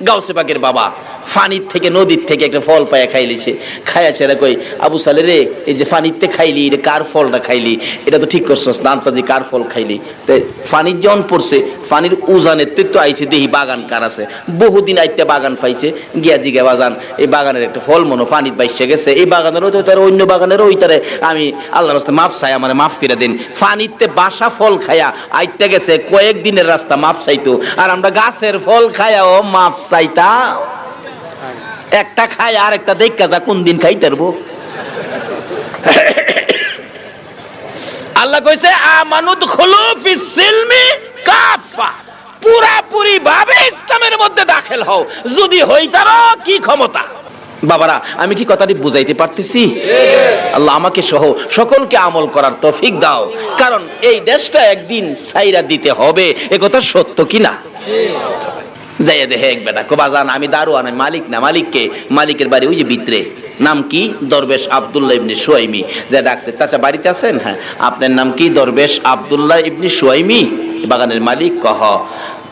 গাউসে পাকের বাবা ফানির থেকে নদীর থেকে একটা ফল পায়া খাইলিছে, খাইয়া ছেড়ে কই আবু সালে রে, এই যে ফানিতে খাইলি এটা কার ফলটা খাইলি, এটা তো ঠিক করছস না, আন্তাজি কার ফল খাইলি। তো ফানির যখন পড়ছে, ফানির উজানের তো আইছে দেখি বাগান কার আছে, বহুদিন আইতে বাগান পাইছে, গিয়া জিগা বাজান এই বাগানের একটা ফল মনো ফানির বাইসে গেছে, এই বাগানের ওইটারে অন্য বাগানের ওইটারে আমি আল্লাহর রাস্তায় মাফ চাই, আমার মাফ করে দিন। ফানিতে বাসা ফল খায়া আইতে গেছে, কয়েকদিনের রাস্তা মাফ চাইতো, আর আমরা গাছের ফল খায়াও মাফ চাইতা। একটা খায় আর একটা দেখা যা কোন দিন খাইতে পারবো। আল্লাহ কইছে আমানুদখুলু ফিস সিলমি কাফা, পুরাপুরি ভাবে ইসলামের মধ্যে দাখিল হও, যদি হইতারো কি ক্ষমতা। বাবারা, আমি কি কথাটি বুঝাইতে পারতেছি? আল্লাহ আমাকে সহ সকলকে আমল করার তৌফিক দাও, কারণ এই দেশটা একদিন ছাইরা দিতে হবে, এ কথা সত্য কিনা? যাইয়া দেখে এক বেটা কোবাজান, আমি দারোয়ান, আমি মালিক না। মালিককে? মালিকের বাড়ি ওই যে ভিতরে, নাম কি? দরবেশ আব্দুল্লাহ ইবনে সুয়াইমি। যে ডাকতে, চাচা বাড়িতে আছেন? হ্যাঁ। আপনার নাম কি? দরবেশ আব্দুল্লাহ ইবনে সুয়াইমি, বাগানের মালিক।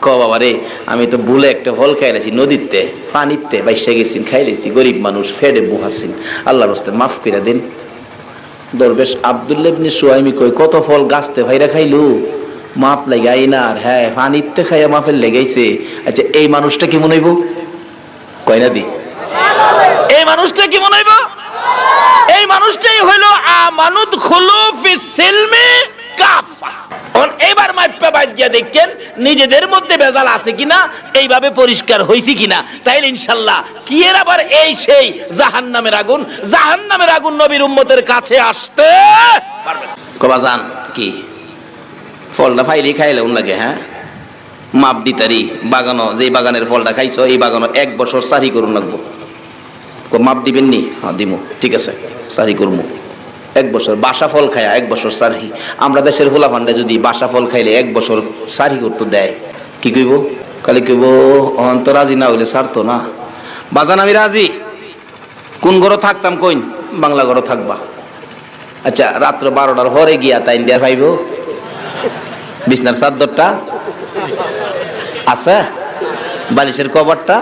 ক বাবা রে, আমি তো ভুলে একটা ফল খাইলেছি, নদীতে পানিতে বাইসা গেছিন, খাইলেছি, গরিব মানুষ, ফেডে বুহাসিন, আল্লাহর রাস্তায় মাফ করে দিন। দরবেশ আব্দুল্লাহ ইবনে সুয়াইমি কই, কত ফল গাছতে ভাইরা খাইলু, মাপ লাগাই না। আর হ্যাঁ, পানিতে খাইয়া মাপের লেগাইছে। আচ্ছা, এই মানুষটা কি মনে হইব? কয়না দি, এই মানুষটা কি মনে হইব? এই মানুষটাই হইল আমানুদখুলু ফিস সিলমি কাফা। এবার মাইপা বাজিয়া দেখেন নিজেদের মধ্যে ভেজাল আছে কিনা, এইভাবে পরিষ্কার হইছি কিনা, তাইলে ইনশাআল্লাহ কি এর আবার এই সেই জাহান্নামের আগুন নবীর উম্মতের কাছে আসতে পারবে না। কবাজান কি ফলটা ফাইলি খাইলে লাগে? হ্যাঁ, মাপ দিতারি বাগানো, যে বাগানের ফলটা খাইছো এই বাগানো 1 বছর সারি করুন লাগবো। মাপ দিবেন নি? হ্যাঁ দিমু, ঠিক আছে, সারি করবো 1 বছর। বাসা ফল খায়া 1 বছর সারি। আমরা দেশের হোলা ফান্ডে যদি বাসা ফল খাইলে 1 বছর সারি করতে দেয়, কি কইব? খালি কইব অন্ত রাজি না হইলে ছাড়তো না। বাজান আমি রাজি। কোন ঘরে থাকতাম? কইন, বাংলা ঘরে থাকবা। আচ্ছা, রাত্র 12টার পরে গিয়া তাই দেয়া পাইব? বিছনার চাদরটা আছে, বালিশের কভারটা।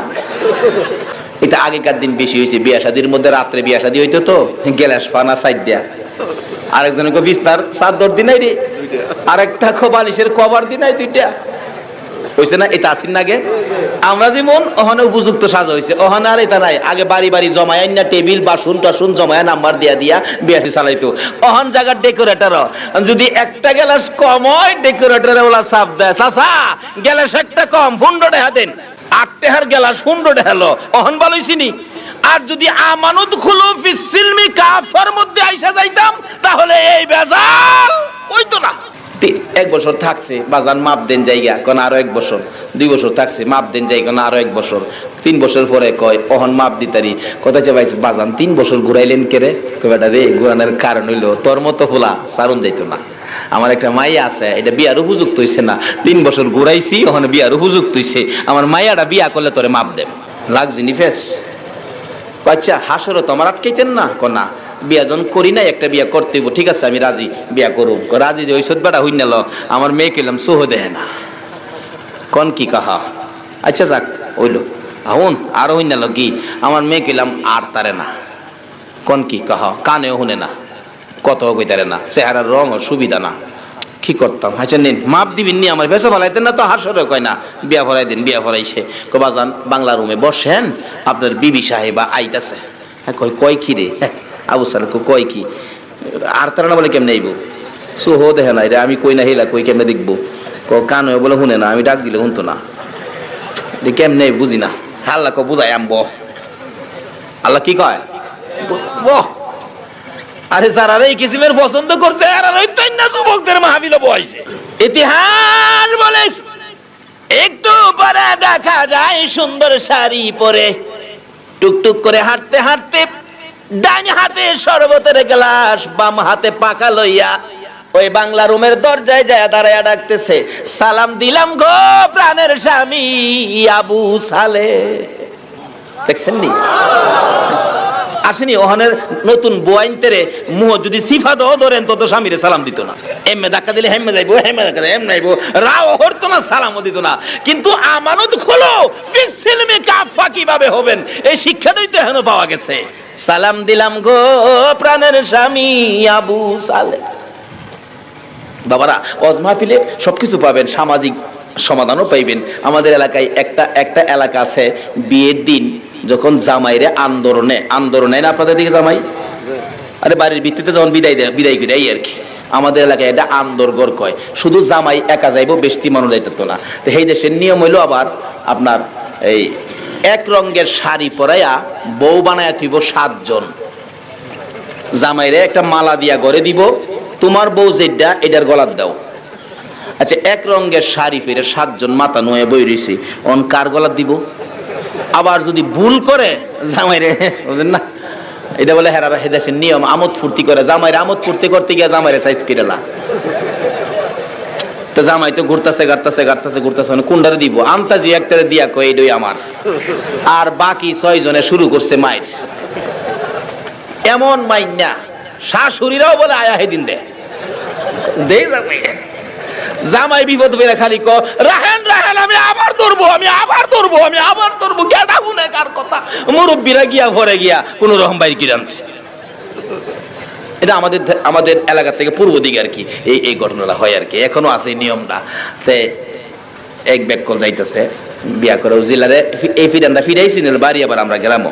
এটা আগেকার দিন বেশি হয়েছে, বিয়া শাদির মধ্যে রাত্রে বিয়া শাদী হইতো তো, গেলাস পানা সাইড দেয়া, আরেকজনকে বিছনার চাদর দিনাই রে, আরেকটা বালিশের কভার দিনাই, 2টা হইছে না? এটা আসিন না? আগে আমরা যেমন ওখানে উপযুক্ত সাজা হয়েছে, ওখানে আর এটা নাই। আগে বাড়ি বাড়ি জমায় না, টেবিল বাসন টাসুন জমায় নাম্বার দিয়া বিয়াটি চালাইতো। ওখান জায়গার ডেকোরেটর যদি একটা গ্যালাস কম হয়, ডেকোরেটর ওলা চাপ দেয়, চাচা গ্যালাস একটা কম, 15 টাকা দেন। 8 টাকার গ্যালাস 15 টাকা হলো, ওখান ভালো হইছিনি। আর যদি আমানুদখুলু ফিস সিলমি কাফার মধ্যে আইসা যাইতাম, তাহলে এই ভেজাল হইতো না। 1 বছর থাকছে, বাজান মাপ দেন জায়গা, কোন আরো 1 বছর। 2 বছর থাকছে, মাপ দেন জায়গা, কোন আরো 1 বছর। 3 বছর পরে কয় ওহন মাপ দিতারি। কথা চাই বাজান 3 বছর ঘুরাইলেন কেরে? কয়টা রে, ঘুরানোর কারণ হইলো তোর মতো ফুলা সারুন যাইতো না। আমার একটা মাইয়া আছে, এটা বিয়ার উপযুক্ত হইছে না, 3 বছর ঘুরাইছি, ওখানে বিয়ার উপযুক্ত হইছে, আমার মাইয়াটা বিয়া করলে তোরে মাপ দেব। লাগছি নি ফেস? আচ্ছা, হাসরও তো আমার আটকাইতেন না? না, বিয়া যখন করি নাই, একটা বিয়া করতে হইব, ঠিক আছে আমি রাজি, বিয়া করুম। রাজি যে ওই সদবাটা হইন না, আমার মেয়ে কইলাম সোহ দেয় না, কন কি কাহা? আচ্ছা যাক, হইলো আহুন আর হইন না কি, আমার মেয়ে কইলাম আর তারে না, কন কি কাহা? কানেও শুনে না, কত কইতারে না, চেহারার রং ও সুবিধা না, কি করতাম? আচ্ছা নিন, মাপ দিবেন নি? আমার ফেসে ফলাইতেন না তো? হাসরে কয় না, বিয়া ফলাই দিন। বিয়া ফলাইছে, বাজান বাংলা রুমে বসেন, আপনার বিবি সাহেবা আইতাছে। হ্যাঁ, কয় কি রে? আবু সাল কয় কি? আর তারা না বলে কেমনে আইব? সোহ দেখে না, আমি কই না, হেলা কই কেমনে দেখবো? কান হয়ে বলে শুনে না, আমি ডাক দিলে শুনতো না, কেমনে বুঝি না। আল্লাহ বুঝাই আম্ব, আল্লাহ কি কয়? আরে যারা এই কিসিমের পছন্দ করছে, যুবকদের মাহফিলে বসাইছে। ইতিহাস বলে একটু পরে দেখা যায় সুন্দর শাড়ি পরে টুকটুক করে হাঁটতে হাঁটতে ডান হাতে শরবতের গ্লাস, বাম হাতে পাকা লইয়া ওই বাংলা রুমের দরজায় যায় দাঁড়ায়া ডাকতেছে, সালাম দিলাম গো প্রাণের স্বামী আবু সালে। দেখছেন নি? আসেনি ওখানের নতুন বোয়াইনতেরে মুহ যদি সিফাত ধরেন তো স্বামীরে সালাম দিত না। এমে ধাক্কা দিলে হেমে যাইবো, হেমে ধাক্কা দিলে হেম নাইবো, রাও হরতো না, সালামও দিত না। কিন্তু আমানুদখুলু ফিস সিলমি কাফা কিভাবে হবেন, এই শিক্ষাটাই তো এখনো পাওয়া গেছে। সালাম দিলাম গো প্রাণের স্বামী আবু সালেহ। বাবারা, ওয়াজ মাহফিলে সবকিছু পাবেন, সামাজিক সমাধানও পাইবেন। আমাদের এলাকায় একটা এলাকা আছে, বিয়ের দিন যখন জামাইরে আন্দোলনে না, আপনাদের দিকে জামাই আরে বাড়ির ভিত্তিতে যখন বিদায় করে এই আর কি, আমাদের এলাকায় এটা আন্দরগড় কয়। শুধু জামাই একা যাইবো, বেশি মানুষ যাইতো না। তো এই দেশের নিয়ম হইলো আবার আপনার এই এক রঙের শাড়ি পরাইয়া বউ বানায়া থইব 7 জন। জামাইরে একটা মালা দিয়া গড়ে দিব, তোমার বউ যেটা এটার গলার দাও। আচ্ছা, এক রঙের শাড়ি পরে 7 জন মাথা নুয়ে বই রয়েছে, অন কার গলার দিব? আবার যদি ভুল করে জামাইরে, বুঝেন না, এটা বলে হেরারা হেদেশের নিয়ম, আমোদ ফুর্তি করে। জামাইরে আমোদ ফুর্তি করতে গিয়ে জামাইরে সাইজ পিরেলা। তো জামাই তো ঘুরতেছে মানে কোনটারে দিব? আন্তাজি একটারে দিয়া কই এডই আমার। আর বাকি 6 জনে শুরু করছে মাইর। এমন মাইর না, শাশুড়িরাও বলে আয়া হেদিন দে জামাই বিপদ বেড়ে খালি রাহেন আমি আবার ধরবো কার কথা। মুরব্বীরা গিয়া ভরে গিয়া কোন রকম বাইর কিনে আনছে। এটা আমাদের এলাকা থেকে পূর্ব দিকে আর কি এই ঘটনাটা হয় আর কি, এখনো আছে নিয়মটা। তে এক ব্যাকল যাইতেছে বিয়া করে জেলারে, এই ফিডানটা ফিরাইছি নিল বাড়ি, আবার আমরা গ্রামও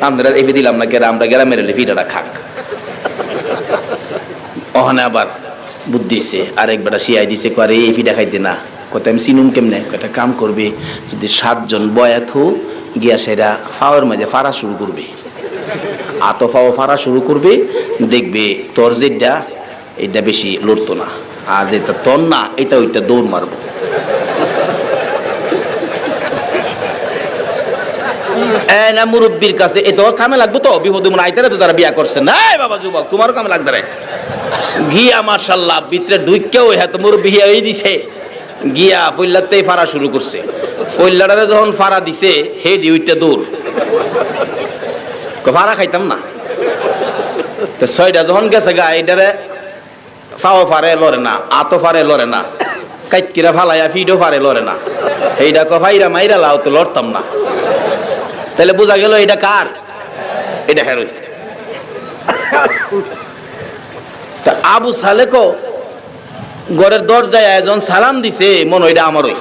আমরা এই দিলাম না, আমরা গ্রামের ফিডাটা খাক। ওখানে আবার বুদ্ধি দিছে, আরেক বেটা শিয়াই দিছে, করে এই ফিডা খাইতে না, কত আমি চিনুম কেমনে? একটা কাম করবে, যদি 7 জন বয়াথু গিয়া সেরা ফাওয়ার মাঝে ফাড়া শুরু করবে, আতো ফাও ফাড়া শুরু করবে, দেখবে তোর যেটা এটা বেশি লড়তো না, আর যেটা তোর না এটা ওইটা দৌড় মারবো। না মুরব্বীর কাছে এত কামে লাগবো তো, বিপদ আইতারে তো তারা বিয়া করছে না। বাবা যুবক, তোমারও কামে লাগতে রে গিয়া মাশাআল্লাহ ভিতরে ঢুকেও হ্যাঁ মুরব্বী এই দিছে, গিয়া পইল্লাতেই ফাড়া শুরু করছে। পইল্লাটারে যখন ফাড়া দিছে, হে ডিউইটা দূর ফাড়া খাইতাম না। তো 6টা যখন গেছে গা, এইটারে ফাও ফারে লড়ে না, আতো ফারে লড়ে না, কাইকিরা ফালাইয়া ফিডও ফারে লড়ে না, এইটা কফাইরা মাইরা লাও তো লড়তাম না। তাহলে বোঝা গেল এটা কার? এটা হেরোই। তা আবু সালেহ ঘরের দরজায় একজন সালাম দিছে, মনে হয় এটা আমারই,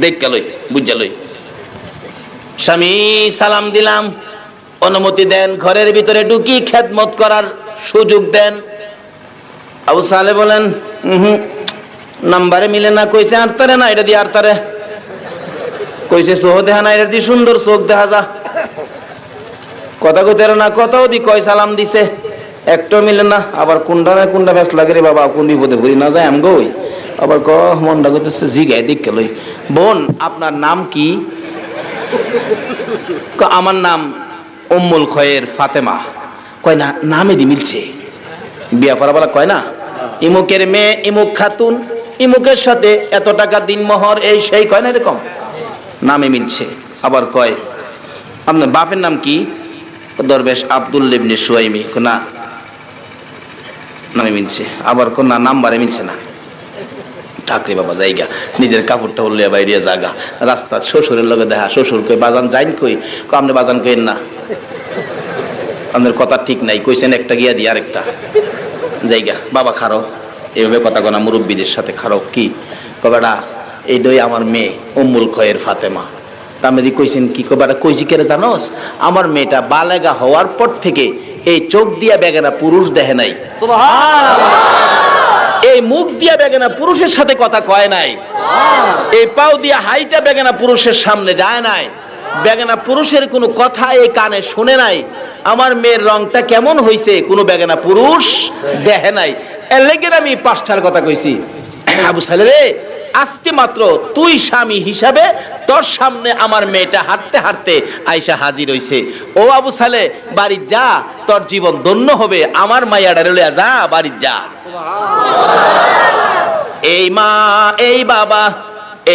দেখে লই বুঝা লই। স্বামী সালাম দিলাম, অনুমতি দেন, ঘরের ভিতরে ঢুকি খেদমত করার সুযোগ দেন। আবু সালেহ বলেন নাম্বারে মিলে না, কইছে আরতারে না, এটা দিয়ে আরতারে, কইছে চোখ দেখা না, এটা দিয়ে সুন্দর চোখ দেখা যা, কথা কইতে না, কথাও দি কয় সালাম দিছে, একটাও মিলে না। আবার কোনটা ব্যাস লাগে রে বাবা, কোন বিপদে ভরি না যায় আমি গই। আবার মনটা করতেছে জিগায় দেখে লই, বোন আপনার নাম কি? আমার নাম উম্মুল খয়ের ফাতেমা। কয় না, নামে দি মিলছে। বিয়া পড়া বলা কয় না, ইমুকের মেয়ে ইমুক খাতুন, ইমুকের সাথে এত টাকা দিন মোহর, এই সেই, কয় না এরকম, নামে মিলছে। আবার কয় আপনার বাপের নাম কি? দরবেশ আব্দুল্লাহ ইবনে সুয়াইমি। না, নামে মিলছে। আবার কোন না, নাম্বারে মিলছে না। ঠাকরে বাবা জায়গা, নিজের কাপড়টা উল্লিয়া বাইরিয়া জায়গা, রাস্তা শ্বশুরের লগে দেখা, শ্বশুর কই বাজান যাইন, কই আপনি বাজান কইন না, আপনার কথা ঠিক নাই, কইছেন একটা গিয়া দিয়ে আরেকটা জায়গা। বাবা খারো, এইভাবে কথা গোনা মুরব্বীদের সাথে খারো। কি কবেটা? এইটাই আমার মেয়ে উম্মুল খয়ের ফাতেমা। তামেদি কইছেন কি? কবেটা কইছি কেরে জানোস? আমার মেয়েটা বালেগা হওয়ার পর থেকে এই চোখ দিয়া বেগানা পুরুষ দেখে নাই, এই মুখ দিয়া বেগানা পুরুষের সাথে কথা কয় নাই, এই পাও দিয়া হাইটা বেগানা পুরুষের সামনে যায় নাই, বেগানা পুরুষের কোনো কথা এই কানে শুনে নাই। আমার মেয়ের রংটা কেমন হইছে কোনো বেগানা পুরুষ দেখে নাই। এর লেগে আমি 5টার কথা কইছি। আবু সালেহ রে, আজকে মাত্র তুই স্বামী হিসাবে তোর সামনে আমার মেয়েটা হাঁটতে হাঁটতে আয়সা হাজির হইছে। ও আবু সালেহ, বাড়ি যা, তোর জীবন ধন্য হবে। আমার মাইয়াডা লইয়া যা, বাড়ি যা। এই মা, এই বাবা,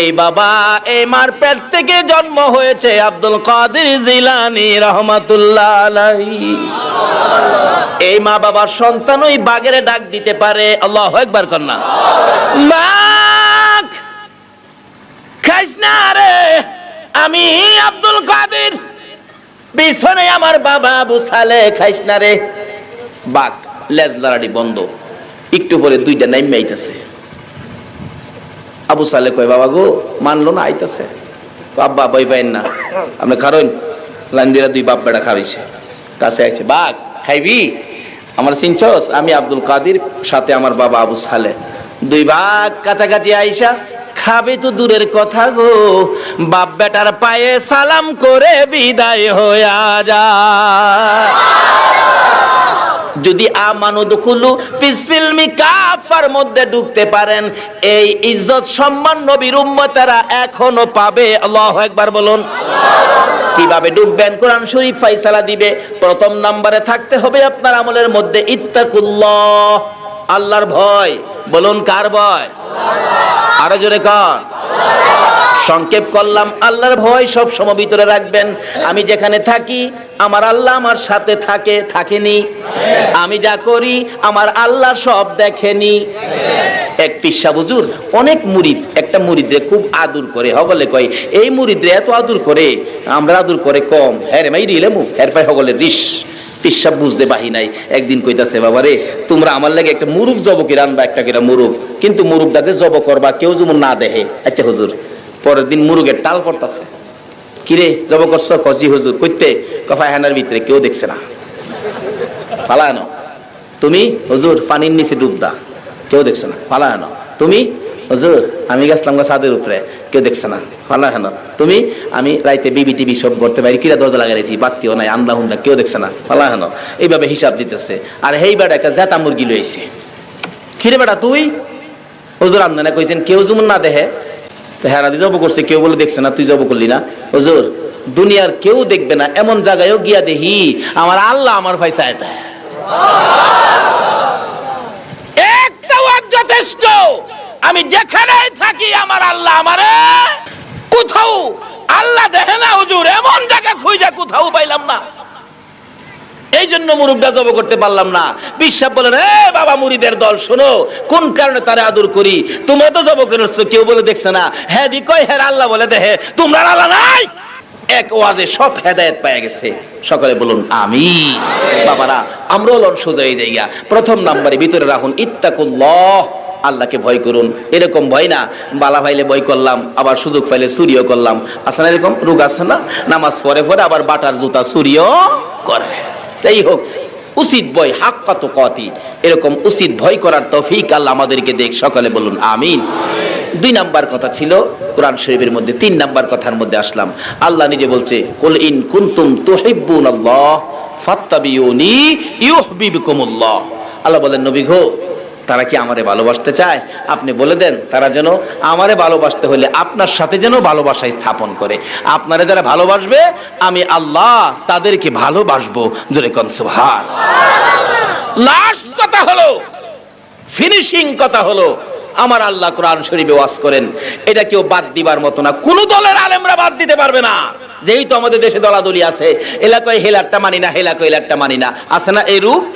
এই বাবা, এই মার পেট থেকে জন্ম হয়েছে আব্দুল কাদের জিলানী রহমাতুল্লাহ আলাইহি। এই মা বাবার সন্তান ওই বাগেরে ডাক দিতে পারে। আল্লাহু আকবার কর না। মা খাইস না রে, আমি আব্দুল কাদের, পিছনে আমার বাবা আবু সালে, খাইস না রে। বাঘ লেজ লড়াড়ি বন্ধ, একটু পরে দুইটা নাইমে আইতেছে। আবু সালে কয় বাবা গো, মানলো না, আইতেছে। আব্বা বই পাইন না, আপনি খারইন। লাইন দুই বাপ বেড়া খাওয়াইছে, কাছে আসছে। বাঘ খাইবি? আমার চিনছস? আমি আব্দুল কাদের, সাথে আমার বাবা আবু সালে। দুই বাঘ কাছাকাছি আইসা খাবে তো দূরের কথা গো, বাপ বেটার পায়ে সালাম করে বিদায় হইয়া যায়। যদি আমানু দুখুলু ফিসিলমি কাফার মধ্যে ঢুকতে পারেন, এই ইজ্জত সম্মান নবীর উম্মতেরা এখনো পাবে। আল্লাহু আকবার বলুন। কিভাবে ডুববেন? কোরআন শরীফ ফয়সালা দিবে। প্রথম নম্বরে থাকতে হবে আপনার আমলের মধ্যে ইত্তাকুল্লাহ, আল্লাহর ভয়। বলুন কার ভয়? আরো জোরে কর। সংক্ষেপ করলাম, আল্লাহর ভয় সব সময় ভিতরে রাখবেন। আমি যেখানে থাকি আমার আল্লাহ আমার সাথে থাকে, থাকেনি? আমি যা করি আমার আল্লাহ সব দেখেনি? এক পিসা হুজুর অনেক মুরিদ, একটা মুরিদরে খুব আদর করে, হগলে কয় এই মুরিদরে এত আদর করে, আমরা আদর করে কম। হ্যাঁ রে মাই দিলে মু হের পাই হগলে রিস। পিসাব বুঝতে বাহি নাই। একদিন কইতাছে বাবা রে, তোমরা আমার লাগে একটা মুরুব জব করে আনবা, একটা করে মুরুব, কিন্তু মুরুবটাকে জব করবা কেউ যেমন না দেখে। আচ্ছা হুজুর। পরের দিন মুরুগের টাল পড়তাছে। কিরে জব করছ? কজি হুজুর। কইতে? কফায়খানার ভিতরে কেউ দেখছে না, ফালানো। তুমি? হুজুর পানির নিচে ডুবদা, কেউ দেখছে না, ফালানো। তুমি? হুজুর আমি গেছিলাম ছাদের উপরে, কেউ দেখছে না, ফালানো। তুমি? আমি রাইতে বিবি টিভি সব করতে পারি, কিরা দরজা লাগাইছি, বাতিও নাই, আন্দা হুন্দা, কেউ দেখছে না, ফালানো। এইভাবে হিসাব দিতেছে। আর এই বেটা একটা জেতা মুরগি লইছে। কিরে বেটা তুই? হুজুর আপনারা কইছেন কেউ যেমন না দেখে, হেরাদি জব করছে, কেউ বলে দেখছে না, তুই জব করলি না। হুজুর দুনিয়ার কেউ দেখবে না এমন জায়গায়ও গিয়া দেখি আমার আল্লাহ আমার পয়সা এটা একটাও যথেষ্ট। আমি যেখানেই থাকি আমার আল্লাহ আমারে কোথাও আল্লাহ দেখে না হুজুর, এমন জায়গা খুঁজা কোথাও পাইলাম না। এই জন্য মুরুবটা জব করতে পারলাম না। বিশ্বাস বলেন এ বাবা মুরিদের দল, শোনো কোন কারণে তারে আদর করি। তোমরা তো জব করেছো, কেউ বলে দেখছে না। হ্যাঁ দি কয় হ্যাঁ আল্লাহ বলে দেখে, তোমরা আল্লাহ নাই। এক ওয়াজে সব হেদায়েত পাওয়া গেছে। সকলে বলুন আমিন। বাবারা আমরাও লন সোজা হয়ে যাইয়া। প্রথম নাম্বারে ভিতরে রাখুন ইত্তাকুল্লাহ, আল্লাহকে ভয় করুন। এরকম ভয় না বালা ভাইলে ভয় করলাম, আবার সুযোগ পাইলে চুরিও করলাম। আছে না এরকম রোগ? আছে না? নামাজ পড়ে পরে আবার বাটার জুতা চুরিও করে। তাই হোক উচিত ভয়, হাক্কা তুকাতি, এরকম উচিত ভয় করার তৌফিক আল্লাহ আমাদেরকে দেখ। সকলে বলুন আমিন। দুই নাম্বার কথা ছিল কোরআন শরীফের মধ্যে। তিন নাম্বার কথার মধ্যে আসলাম। আল্লাহ নিজে বলছে কুল ইন কুনতুম তুহিব্বুনাল্লাহ ফাত্তাবিউনি ইউহিব্বুকুমুল্লাহ। আল্লাহ বলেন নবী গো, তারা কি আমারে ভালোবাসতে চায়? আপনি বলে দেন তারা যেন আমারে ভালোবাসতে হলে আপনার সাথে যেন ভালোবাসা স্থাপন করে। আপনারা যারা ভালোবাসবে আমি আল্লাহ তাদেরকে ভালোবাসবো। জোরে কোন সুবহান। লাস্ট কথা হলো, ফিনিশিং কথা হলো, আমার আল্লাহ কোরআন শরীফে ওয়াজ করেন, এটা কেউ বাদ দিবার মতো না। কোন দলের আলেমরা বাদ দিতে পারবে না। যেহেতু আমাদের দেশে দলাদলি আছে, এলাকায় হেলারটা মানি না, হেলাকায় হেলারটা মানি না, আছে না এই রূপ।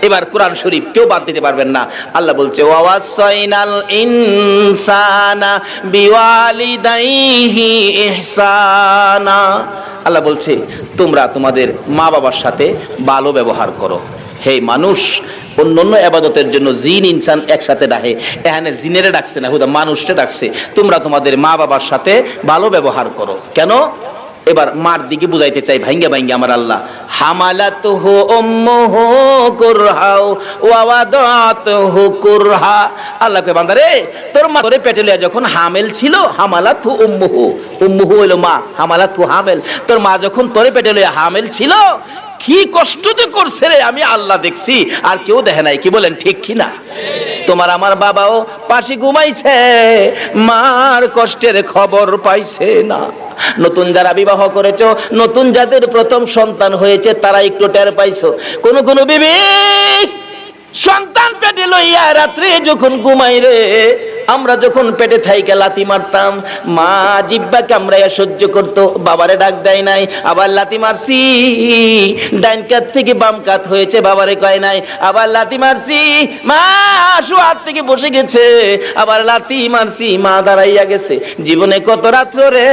এবার কোরআন শরীফ কেউ বাদ দিতে পারবেন না। আল্লাহ বলছে ওয়াসাইনাল ইনসানা বিওয়ালিদাইহি ইহসানা। আল্লাহ বলছে তোমরা তোমাদের মা বাবার সাথে ভালো ব্যবহার করো। হে মানুষ, অন্যান্য ইবাদতের জন্য জিন ইনসান একসাথে ডাকে, এখানে জিনেরে ডাকছে না, হুদা মানুষকে ডাকছে। তোমরা তোমাদের মা বাবার সাথে ভালো ব্যবহার করো। কেন? এবার মার দিকে বুঝাইতে চাই ভাঙ্গে ভাঙ্গে আমার আল্লাহ। হামালাতুহু উম্মুহু কুরহা ওয়া ওয়াদাতুহু কুরহা। আল্লাহ কয় বান্দারে তোর মা তোরে পেটে লইয়া যখন হামেল ছিল, হামালাতু উম্মুহু, উম্মুহু হইলো মা, হামালাতু হামেল। তোর মা যখন তোরে পেটে লইয়া হামেল ছিল কি কষ্ট তো করছে রে, আমি আল্লাহ দেখছি, আর কেউ দেখে নাই। কি বলেন ঠিক কি না? তোমার আমার বাবাও পাশে ঘুমাইছে, মার কষ্টের খবর পাইছে না। নতুন যারা বিবাহ করেছো, নতুন যাদের প্রথম সন্তান হয়েছে, তারা একটু টের পাইছো। কোন কোন বিবি সন্তান পেটে লইয়া রাত্রে যখন ঘুমাই রে, আমরা যখন পেটে থাইকে লাথি মারতাম, মা জিব্বা কামড়াইয়া সহ্য করতো, বাবারে ডাক দেয় নাই। আবার লাথি মারছি, ডাইন কাত থেকে বাম কাত হয়েছে, বাবারে কয় নাই। আবার লাথি মারছি, মা শোয়ার থেকে বসে গেছে, আবার লাথি মারছি, মা দাঁড়াইয়া গেছে। জীবনে কত রাত্র রে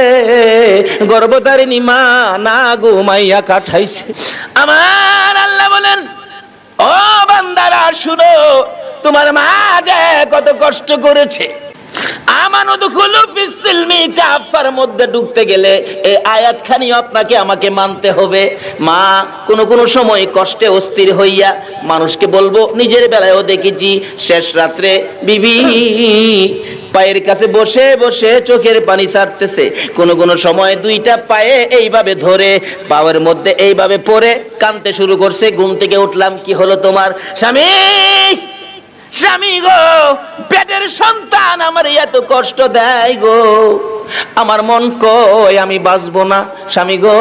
গর্ভধারিণী মা না ঘুমাইয়া কাটাইছে। আমার আল্লাহ বলেন, ও বান্দারা শুনো, তোমার মা যে কত কষ্ট করেছে। আমানুদখুলু ফিস-সিলমি কাফার মধ্যে ঢুকতে গেলে এই আয়াতখানি আপনাকে আমাকে মানতে হবে। মা কোন সময় কষ্টে অস্থির হইয়া, মানুষকে বলবো, নিজের বেলায়ও দেখেছি, শেষ রাত্রে বিবি পায়ের কাছে বসে বসে চোখের পানি ছাড়তেছে। কোন সময় দুইটা পায়ে এইভাবে ধরে পায়ের মধ্যে এইভাবে পড়ে কাঁদতে শুরু করছে। ঘুম থেকে উঠলাম, কি হলো তোমার? স্বামী, স্বামী গো, পেটের সন্তান আমার এত কষ্ট দেয় গো, আমার মন কয় আমি বাঁচবো না। স্বামী গো,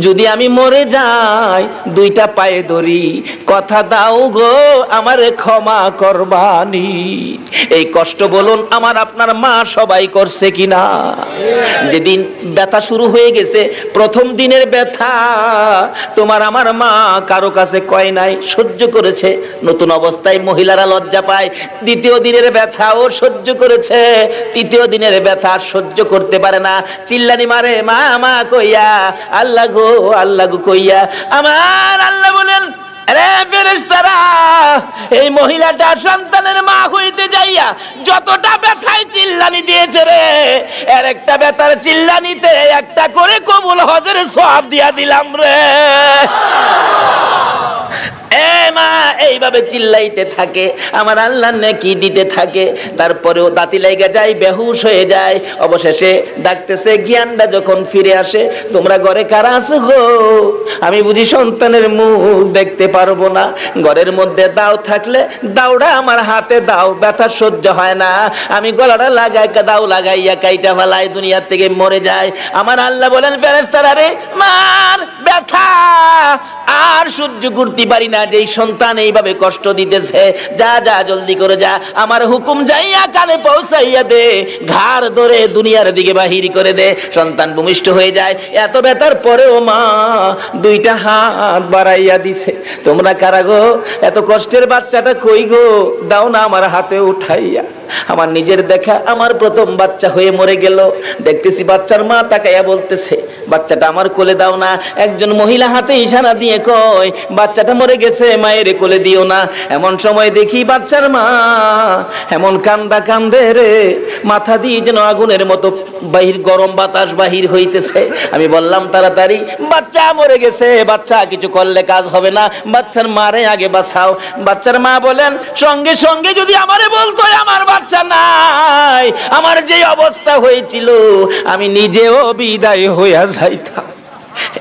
যদি আমি মরে যাই দুইটা পায়ে ধরি, কথা দাও গো আমারে ক্ষমা করবানি। এই কষ্ট বলুন আমার আপনার মা সবাই করছে কিনা? যেদিন ব্যথা শুরু হয়ে গেছে, প্রথম দিনের ব্যথা তোমার আমার মা কারো কাছে কয় নাই, সহ্য করেছে। নতুন অবস্থায় মহিলারা লজ্জা পায়। দ্বিতীয় দিনের ব্যথা ও সহ্য করেছে, তৃতীয় দিনের ব্যথা সহ্য করতে পারে না, চিল্লানি মারে মা মা কইয়া, আল্লাহ গো আল্লাহ গো কইয়া। আমার আল্লাহ বলেন, আরে ফেরেশতারা, এই মহিলাটা সন্তানের মা হইতে যাইয়া যতটা ব্যথায় চিল্লানি দিয়েছে রে, এর একটা ব্যথার চিল্লানিতে একটা করে কবুল হজের সওয়াব দিয়া দিলাম রে। মা এইভাবে চিল্লাইতে থাকে, আমার আল্লাহ নেকি দিতে থাকে। তারপরেও দাঁতি লেগে যায়, বেহুশ হয়ে যায়। অবশেষে ডাকতেছে, জ্ঞানটা যখন ফিরে আসে, তোমরা ঘরে কারা আছো গো? আমি বুঝি সন্তানের মুখ দেখতে পারবো না। ঘরের মধ্যে দাও থাকলে দাওটা আমার হাতে দাও, ব্যথা সহ্য হয় না, আমি গলাটা লাগাই দাও লাগাইয়া কাইটা ফেলাই, দুনিয়ার থেকে মরে যায়। আমার আল্লাহ বলেন, ফেরেশতারা রে, মার ব্যথা আর সহ্য করতে পারি না, যেই সন্তান এইভাবে কষ্ট দিতেছে, যা যা জলদি করে যা, আমার হুকুম যাইয়া কানে পৌঁছাইয়া দে, ঘাড় ধরে দুনিয়ার দিকে বাহির করে দে। সন্তান ভূমিষ্ঠ হয়ে যায়। এত ব্যথার পরেও মা দুইটা হাত বাড়াইয়া দিছে। তোমরা কারা গো? এত কষ্টের বাচ্চাটা কই গো? দাও না আমার হাতে উঠাইয়া। আমার নিজের দেখা আমার প্রথম বাচ্চা হয়ে মরে গেল, দেখতেছি বাচ্চার মা তাকাইয়া বলতেছে, বাচ্চাটা আমার কোলে দাও না। একজন মহিলা হাতে ইশারা দিয়ে কয়, বাচ্চাটা মরে গেছে, মায়ের কোলে দিও না। এমন সময় দেখি বাচ্চার মা এমন কান্দা কান্দে রে, মাথা দিয়ে যেন আগুনের মতো বাহির গরম বাতাস বাহির হইতেছে। আমি বললাম, তাড়াতাড়ি, বাচ্চা মরে গেছে, বাচ্চা কিছু করলে কাজ হবে না, বাচ্চার মারে আগে বাঁচাও। বাচ্চার মা বলেন, সঙ্গে সঙ্গে যদি আমারে বলতো আমার বাচ্চা নাই, আমার যে অবস্থা হয়েছিল, আমি নিজেও বিদায় হইয়া যাইতাম।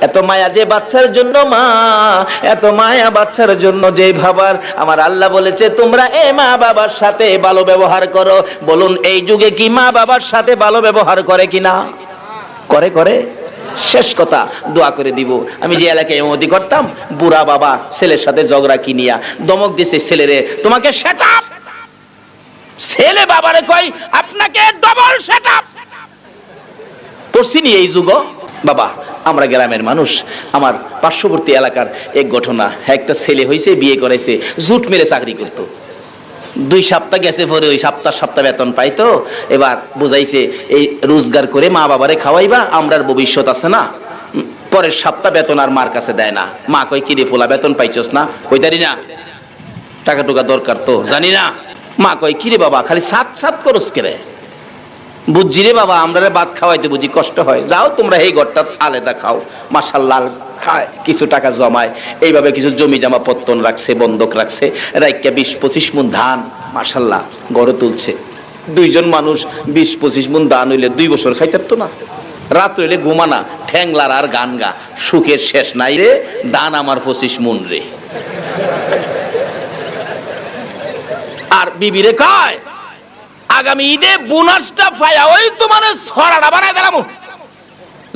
এত মায়া যে বাচ্চার জন্য মা, এত মায়া বাচ্চার জন্য যে ভাবার। আমার আল্লাহ বলেছে, তোমরা এই মা বাবার সাথে ভালো ব্যবহার করো। বলুন, এই যুগে কি মা বাবার সাথে ভালো ব্যবহার করে কিনা? করে করে। শেষ কথা দোয়া করে দিব, আমি যে এলাকায় ইমামতি করতাম, বুড়া বাবা ছেলের সাথে ঝগড়া কিনিয়া দমক দিছে ছেলেরে, তোমাকে সেট আপ। ছেলে বাবারে কই, আপনাকে ডবল সেট আপ। পড়ছিনি এই যুগ বাবা, আমরা গ্রামের মানুষ। আমার পার্শ্ববর্তী এলাকার এক ঘটনা, একটা ছেলে হয়েছে, বিয়ে করেছে, জুট মেরে চাকরি করতো। 2 সপ্তাহ গেছে, পরে ওই সপ্তাহ বেতন পাইতো। এবার বুঝাইছে, এই রোজগার করে মা বাবারে খাওয়াইবা, আমরার ভবিষ্যৎ আছে না। পরের সপ্তাহ বেতন আর মার কাছে দেয় না। মা কই, কিরে ফোলা, বেতন পাইছস না? কইতারি না, টাকা টুকা দরকার তো, জানি না। মা কই, কিরে বাবা, খালি সাত সাত করস কেরে? বুঝছি রে বাবা, আমরা ভাত খাওয়াইতে বুঝি কষ্ট হয়, যাও তোমরা এই ঘরটা আলাদা খাও। মাশাআল্লাহ, খায়, কিছু টাকা জমায়, এইভাবে কিছু জমি জমা পত্তন রাখছে, বন্ধক রাখছে, রাইকা 20-25 মণ ধান মাশাআল্লাহ গড়ে তুলছে। 2 জন মানুষ 20-25 মণ ধান হইলে 2 বছর খাইতে পারতো না। রাত হইলে ঘুমানা, ঠ্যাংলার আর গান গা, সুখের শেষ নাই রে, দান আমার 25 মণ রে। আর বিবিরে কয়, আগামী ঈদে বোনাসটা পায়া ওই তোমার ছড়াটা বানাই দিলাম।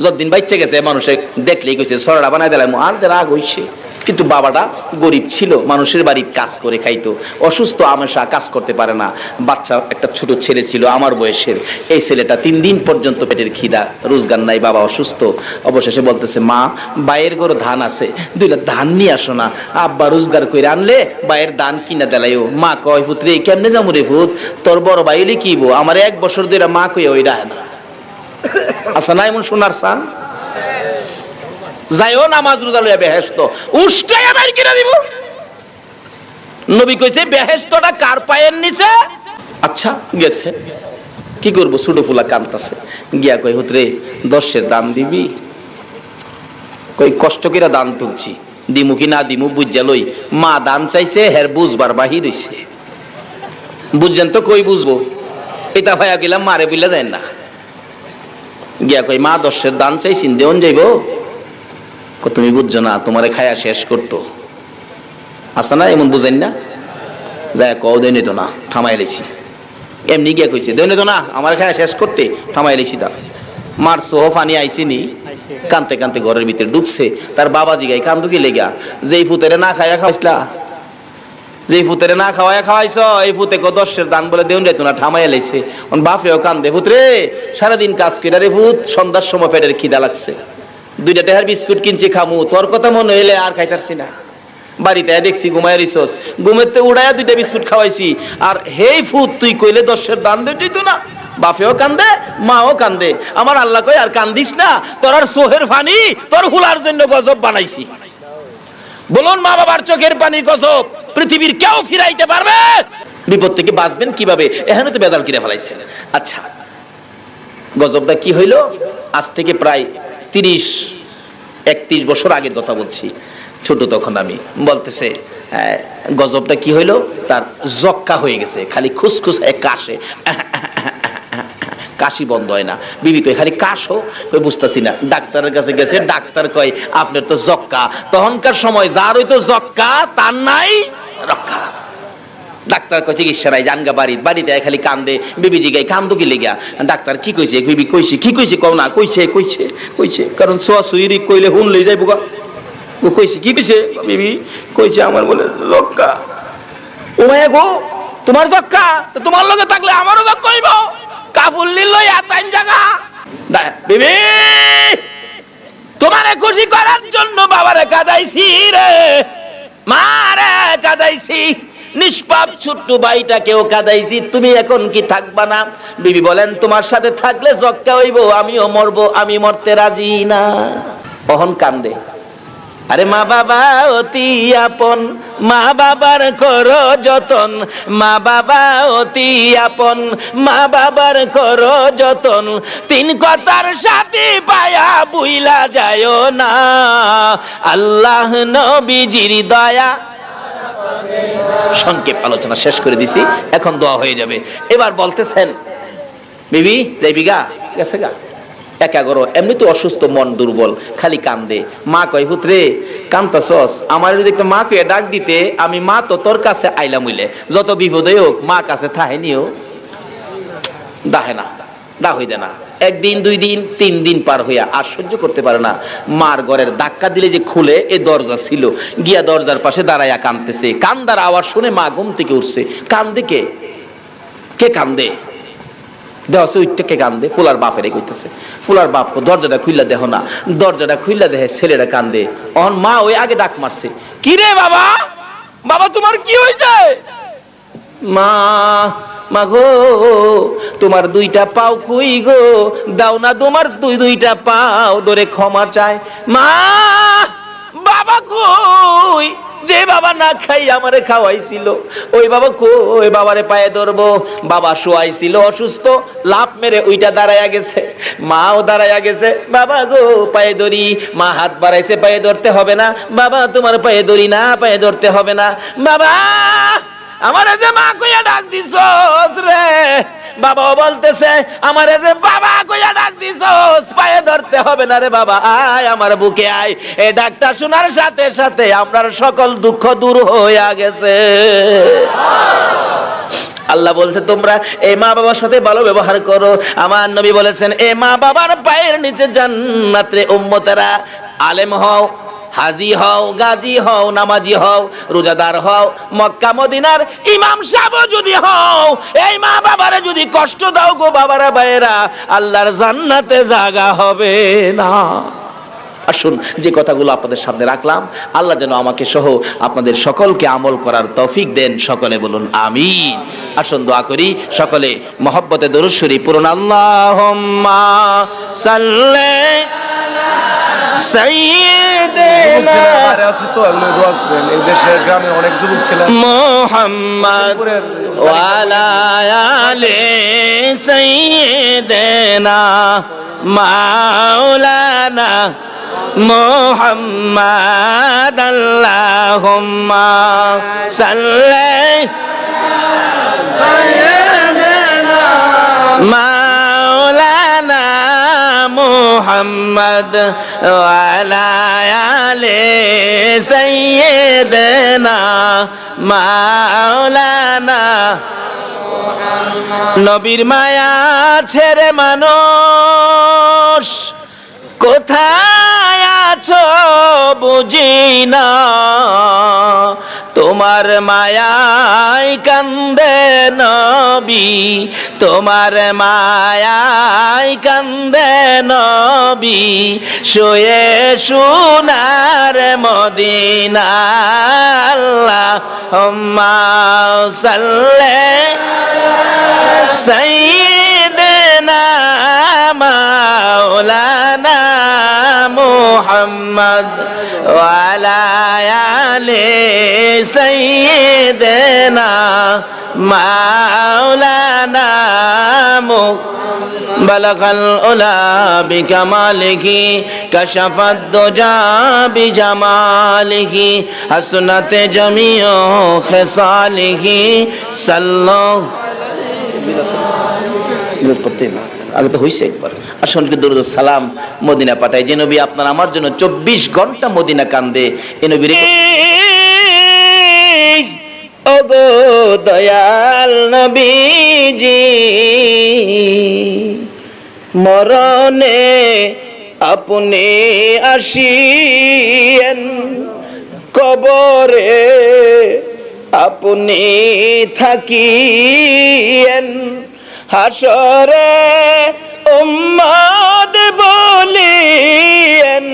যতদিন বাচ্চা গেছে মানুষে দেখলেই কইছে ছড়াটা বানাই দিলাম। আর যে রাগ হইছে, কিন্তু বাবাটা গরিব ছিল, মানুষের বাড়ির কাজ করে খাইতো, অসুস্থ, আমেশা কাজ করতে পারে না। বাচ্চা একটা ছোট ছেলে ছিল আমার বয়সের। এই ছেলেটা 3 দিন পর্যন্ত পেটের খিদা, রোজগার নাই, বাবা অসুস্থ। অবশেষে বলতেছে, মা বাইয়ের ঘরে ধান আছে, 2 লাখ ধান নিয়ে আসো না। আব্বা রোজগার করে আনলে বাইয়ের ধান কিনা দেলাইও। মা কয়, পুত্রে কেমনে যাবো রে ভূত, তোর বড় ভাই হইলে কিবো, আমার 1 বছর ধরে মা কই ওই রায় না। আচ্ছা না এমন সোনার সান, যাইও নামাজ রোজা লইয়া বেহেশত উষ্টাইয়া বাইর কিনা দিব। নবী কইছে বেহেশতটা কার পায়ের নিচে। আচ্ছা গেছে, কি করব, ছোট ফুলা কান্তাছে, গিয়া কই, হুতরে 10-এর দান দিবি? কই কষ্ট করে দান তুলছি, দিমু কি না দিমু বুঝা লই। মা দান চাইছে, হের বুঝবার বাহির হইছে। বুঝছেন তো, কই বুঝবো, এটা ভাইয়া গেলাম মারে বুঝলা যায় না। গিয়া কই, মা 10-এর দান চাইছি, দেওন যাইব? তুমি বুঝছো না, তোমারে খায়া শেষ করতো। আচ্ছা না এমন বুঝেন না, যায় কও দেন তো না, থামাই লেছি। এমনি গিয়া কইছে, দেন তো না, আমার খায়া শেষ করতে, থামাই লেছি। তা মার সোহ পানি আইসিনি, কানতে কানতে ঘরের ভিতরে ঢুকছে। তার বাবা জিগাই, কান্দু কি লেগা? যেই ফুতেরে না খাইয়া খাওয়াইছিলা, যেই ফুতেরে না খাওয়াইয়া খাওয়াইছ, এই ফুতে 10-এর দান বলে দেউন যাইতো না, থামাইয়া লেছে। বাপেও কান্দে, পুত্রে সারাদিন কাজ করে রে ভূত, সন্ধ্যার সময় পেটের খিদা লাগছে, 2টা টাকার বিস্কুট কিনছি খামু, তোর কথা মনে হইলে আর খাইতারছি না। বাড়িতে দেখছি ঘুমায় রিসোস, ঘুমেতে উড়াইয়া 2টা বিস্কুট খাওয়াইছি, আর হেই ফুত তুই কইলে 10-এর দান দিত না। বাপেও কান্দে, মাও কান্দে। আমার আল্লাহ কই, আর কান্দিস না, তোর আর চোখের পানি তোর হুলার জন্য গজব বানাইছি। বলুন, মা বাবার চোখের পানির গজব পৃথিবীর কেউ ফিরাইতে পারবে? বিপদ থেকে বাঁচবেন কিভাবে, এখানে তো বেজাল কিনে ফেলাইছে। আচ্ছা গজবটা কি হইল? আজ থেকে প্রায় 30-31 বছর আগের কথা বলছি, ছোট তখন আমি। বলতেছে গজবটা কি হইল, তার জক্কা হয়ে গেছে, খালি খুসখুস কাশে, কাশি বন্ধ হয় না। বিবি কই, খালি কাশো? কই বুঝতেছি না। ডাক্তারের কাছে গেছে, ডাক্তার কয় আপনার তো জক্কা। তখনকার সময় যার হইতো জক্কা তার নাই রক্ষা। ডাক্তার কয় চিকিৎসা নাই, জানগা বাড়িতে খালি কান্দে। বিবি জিগাই, কান্দো কি লেগা? ডাক্তার কি কইছে? বিবি কইছে, কি কইছে কও না? কইছে কারণ সোয়া সুইরি কইলে হুন লই যাইব গা। ও কইছে, কি কইছে? বিবি কইছে আমার বলে জক্কা। ও মায়া গো, তোমার জক্কা, তোমার লগে থাকলে আমারও জক্কা হইব। কাফুল্লি লই আতাইন জায়গা। বিবি তোমারে খুশি করার জন্য বাবারে কাঁদাইছি রে, মারে কাঁদাইছি, নিষ্পাপ ছোট্ট ভাইটাকেও কাঁদাইছি, তুমি এখন কি থাকবা না? বিবি বলেন, তোমার সাথে থাকলে জক্কা হইব, আমিও মরবো, আমি মরতে রাজি না। অহন কান্দে। আরে মা বাবা অতি আপন, মা বাবার করো যতন, মা বাবা অতি আপন, মা বাবার করো যতন, 3 কথার সাথে পায়া বুইলা যায় না, আল্লাহ নবীজির দয়া। সংক্ষেপ আলোচনা শেষ করে দিছি, এখন দোয়া হয়ে যাবে। এবার বলতেছেন, বিবি যাইবি গা? গেছে গা, একা করো, এমনি তো অসুস্থ, মন দুর্বল, খালি কান্দে। মা কয়, পুত্রে কান্তাছস, আমার যদি একটা মা কয়ে ডাক দিতে, আমি মা তো তোর কাছে আইলাম হইলে, যত বিপদে হোক মা কাছে থাহেনিও। ডাহে না, ডা হইতে না। 1 দিন 2 দিন 3 দিন পার হইয়া আর সহ্য করতে পারে না। মার ঘরের ধাক্কা দিলে যে খুলে, এ দরজা ছিল, গিয়া দরজার পাশে দাঁড়াইয়া কান্দতেছে। কান্দার আওয়াজ শুনে মা ঘুম থেকে উঠছে। কান্দে কে? কে কান্দে? দেওয়া উঠতে কান্দে, ফুলার বাপের কইতেছে। ফুলার বাপ দরজাটা খুললা, দেখো না, দরজাটা খুললা দেখে ছেলেটা কান্দে। অহন মা ওই আগে ডাক মারছে, কি রে বাবা, বাবা তোমার কি হয়েছে? মা, মা গো তোমার 2টা পাও কই গো, দাও না তোমার 2টা পাও ধরে ক্ষমা চায়। মা, বাবা কই? যে বাবা না খাই আমারে খাওয়াইছিল, ওই বাবা কই? বাবারে পায়ে ধরবো। বাবা শোয়াইছিল অসুস্থ, লাফ মেরে ওইটা দাঁড়াইয়া গেছে, মাও দাঁড়াইয়া গেছে। বাবা গো পায়ে ধরি। মা হাত বাড়াইছে, পায়ে ধরতে হবে না। বাবা তোমার পায়ে ধরি না, পায়ে ধরতে হবে না। বাবা আমারে যে মা কইয়া ডাক দিছস রে, বাবাও বলতেছে আমারে যে বাবা কইয়া ডাক দিছস, পায়ে ধরতে হবে না রে বাবা, আয় আমার বুকে আয়। এই ডাকটা শোনার সাথে সাথে আমরার সকল দুঃখ দূর হইয়া গেছে। আল্লাহ বলছে তোমরা এই মা বাবার সাথে ভালো ব্যবহার করো। আমার নবী বলেছেন, এই মা বাবার পায়ের নিচে জান্নাত রে উম্মতেরা। আলেম হও, হাজি হও, গাজী হও, নামাজি হও, রোজাদার হও, মক্কা মদিনার ইমাম সাহেব যদি হও, এই মা বাবারে যদি কষ্ট দাও গো বাবারা ভাইয়েরা, আল্লাহর জান্নাতে জায়গা হবে না। আসুন, যে কথাগুলো আপনাদের সামনে রাখলাম, আল্লাহ যেন আমাকে সহ আপনাদের সকলকে আমল করার তৌফিক দেন। সকলে বলুন আমিন। আসুন দোয়া করি, সকলে মহব্বতে দরুদ শরীফ পড়ুন। আল্লাহুম্মা সাল্লি সাইয়্যিদিনা মুহাম্মদ ওয়া আলা আলি সাইয়্যিদিনা মাওলানা মুহাম্মদ। আল্লাহুম্মা সাল্লি সাইয়্যিদিনা মাওলানা মুহাম্মদ ওয়া আলা আলি সাইয়্যিদিনা মাওলানা। নবীর মায়া ছেড়ে মানুষ কোথায় আছো বুঝি না, তোমার মায়ায় কান্দে নবী, তোমার মায়ায় কান্দে নবী, শুয়ে সোনার মদিনা। আল্লাহুম্মা সাল্লি সাইয়্যিদিনা মাওলানা মুহাম্মদ ওয়া আলা আলি সাইয়্যিদিনা মাওলানা বালাগাল উলা বিকামালিহি কাশাফাদ দুজা বিজামালিহি হাসনাতে জামিউ খিসালিহি সাল্লাল্লাহু আগে তো হইছে একবার। আসুন দরুদ সালাম মদিনা পাঠায় যে নবী আপনার আমার জন্য 24 ঘন্টা মদিনা কান্দে, এই নবীর ওগো দয়াল নবীজি, মরণে আপনি আসিয়েন, কবরে আপনি থাকিয়েন, হাসরে উম্মত বলিয়েন,